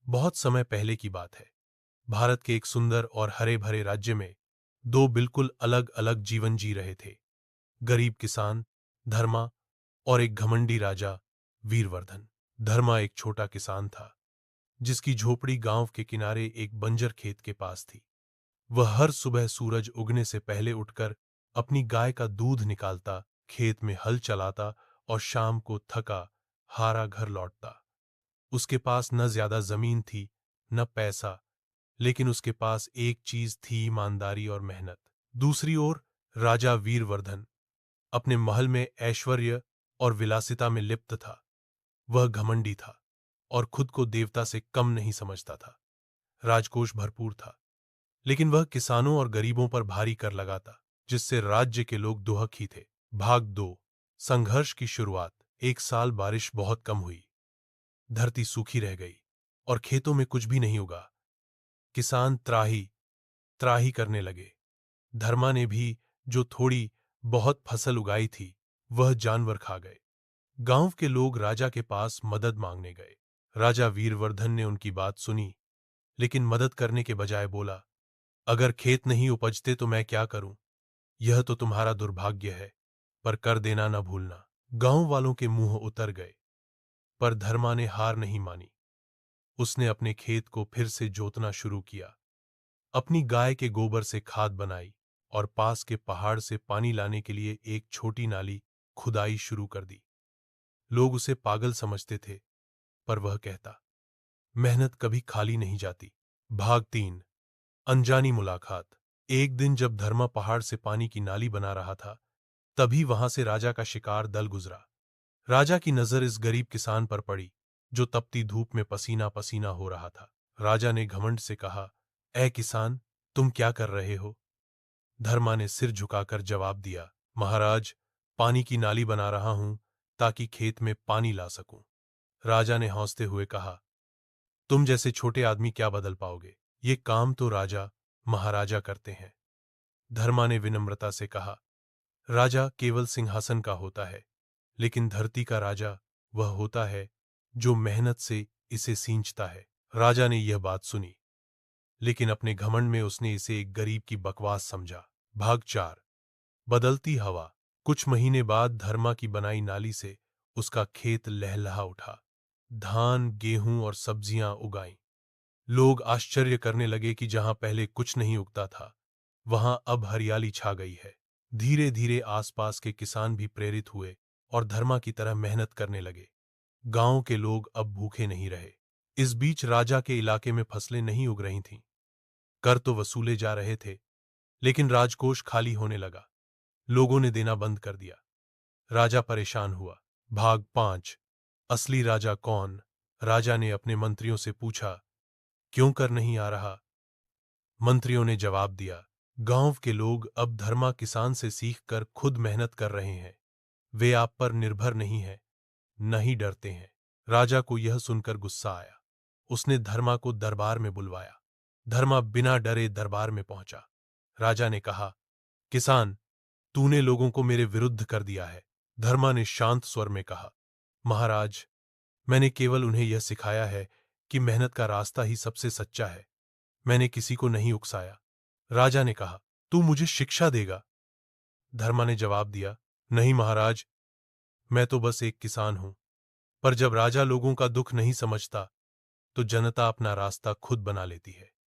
बहुत समय पहले की बात है। भारत के एक सुंदर और हरे भरे राज्य में दो बिल्कुल अलग अलग जीवन जी रहे थे। गरीब किसान धर्मा और एक घमंडी राजा वीरवर्धन। धर्मा एक छोटा किसान था जिसकी झोपड़ी गांव के किनारे एक बंजर खेत के पास थी। वह हर सुबह सूरज उगने से पहले उठकर अपनी गाय का दूध निकालता, खेत में हल चलाता और शाम को थका हारा घर लौटता। उसके पास न ज्यादा जमीन थी, न पैसा, लेकिन उसके पास एक चीज थी, ईमानदारी और मेहनत। दूसरी ओर राजा वीरवर्धन अपने महल में ऐश्वर्य और विलासिता में लिप्त था। वह घमंडी था और खुद को देवता से कम नहीं समझता था। राजकोष भरपूर था, लेकिन वह किसानों और गरीबों पर भारी कर लगाता, जिससे राज्य के लोग दुहक ही थे। भाग 2। संघर्ष की शुरुआत। एक साल बारिश बहुत कम हुई। धरती सूखी रह गई और खेतों में कुछ भी नहीं उगा। किसान त्राही त्राही करने लगे। धर्मा ने भी जो थोड़ी बहुत फसल उगाई थी वह जानवर खा गए। गांव के लोग राजा के पास मदद मांगने गए। राजा वीरवर्धन ने उनकी बात सुनी, लेकिन मदद करने के बजाय बोला, अगर खेत नहीं उपजते तो मैं क्या करूं? यह तो तुम्हारा दुर्भाग्य है, पर कर देना न भूलना। गांव वालों के मुंह उतर गए, पर धर्मा ने हार नहीं मानी। उसने अपने खेत को फिर से जोतना शुरू किया, अपनी गाय के गोबर से खाद बनाई और पास के पहाड़ से पानी लाने के लिए एक छोटी नाली खुदाई शुरू कर दी। लोग उसे पागल समझते थे, पर वह कहता, मेहनत कभी खाली नहीं जाती। भाग 3। अनजानी मुलाकात। एक दिन जब धर्मा पहाड़ से पानी की नाली बना रहा था, तभी वहां से राजा का शिकार दल गुजरा। राजा की नजर इस गरीब किसान पर पड़ी, जो तपती धूप में पसीना पसीना हो रहा था। राजा ने घमंड से कहा, ऐ किसान, तुम क्या कर रहे हो? धर्मा ने सिर झुकाकर जवाब दिया, महाराज, पानी की नाली बना रहा हूं ताकि खेत में पानी ला सकूं। राजा ने हंसते हुए कहा, तुम जैसे छोटे आदमी क्या बदल पाओगे? ये काम तो राजा महाराजा करते हैं। धर्मा ने विनम्रता से कहा, राजा केवल सिंहासन का होता है, लेकिन धरती का राजा वह होता है जो मेहनत से इसे सींचता है। राजा ने यह बात सुनी, लेकिन अपने घमंड में उसने इसे एक गरीब की बकवास समझा। भाग 4। बदलती हवा। कुछ महीने बाद धर्मा की बनाई नाली से उसका खेत लहलहा उठा। धान, गेहूं और सब्जियां उगाईं। लोग आश्चर्य करने लगे कि जहां पहले कुछ नहीं उगता था, वहां अब हरियाली छा गई है। धीरे धीरे आसपास के किसान भी प्रेरित हुए और धर्मा की तरह मेहनत करने लगे। गांव के लोग अब भूखे नहीं रहे। इस बीच राजा के इलाके में फसलें नहीं उग रही थीं। कर तो वसूले जा रहे थे, लेकिन राजकोष खाली होने लगा। लोगों ने देना बंद कर दिया। राजा परेशान हुआ। भाग 5। असली राजा कौन? राजा ने अपने मंत्रियों से पूछा, क्यों कर नहीं आ रहा? मंत्रियों ने जवाब दिया, गांव के लोग अब धर्मा किसान से सीखकर खुद मेहनत कर रहे हैं। वे आप पर निर्भर नहीं हैं, न ही डरते हैं। राजा को यह सुनकर गुस्सा आया। उसने धर्मा को दरबार में बुलवाया। धर्मा बिना डरे दरबार में पहुंचा। राजा ने कहा, किसान, तूने लोगों को मेरे विरुद्ध कर दिया है। धर्मा ने शांत स्वर में कहा, महाराज, मैंने केवल उन्हें यह सिखाया है कि मेहनत का रास्ता ही सबसे सच्चा है। मैंने किसी को नहीं उकसाया। राजा ने कहा, तू मुझे शिक्षा देगा? धर्मा ने जवाब दिया, नहीं महाराज, मैं तो बस एक किसान हूं। पर जब राजा लोगों का दुख नहीं समझता, तो जनता अपना रास्ता खुद बना लेती है।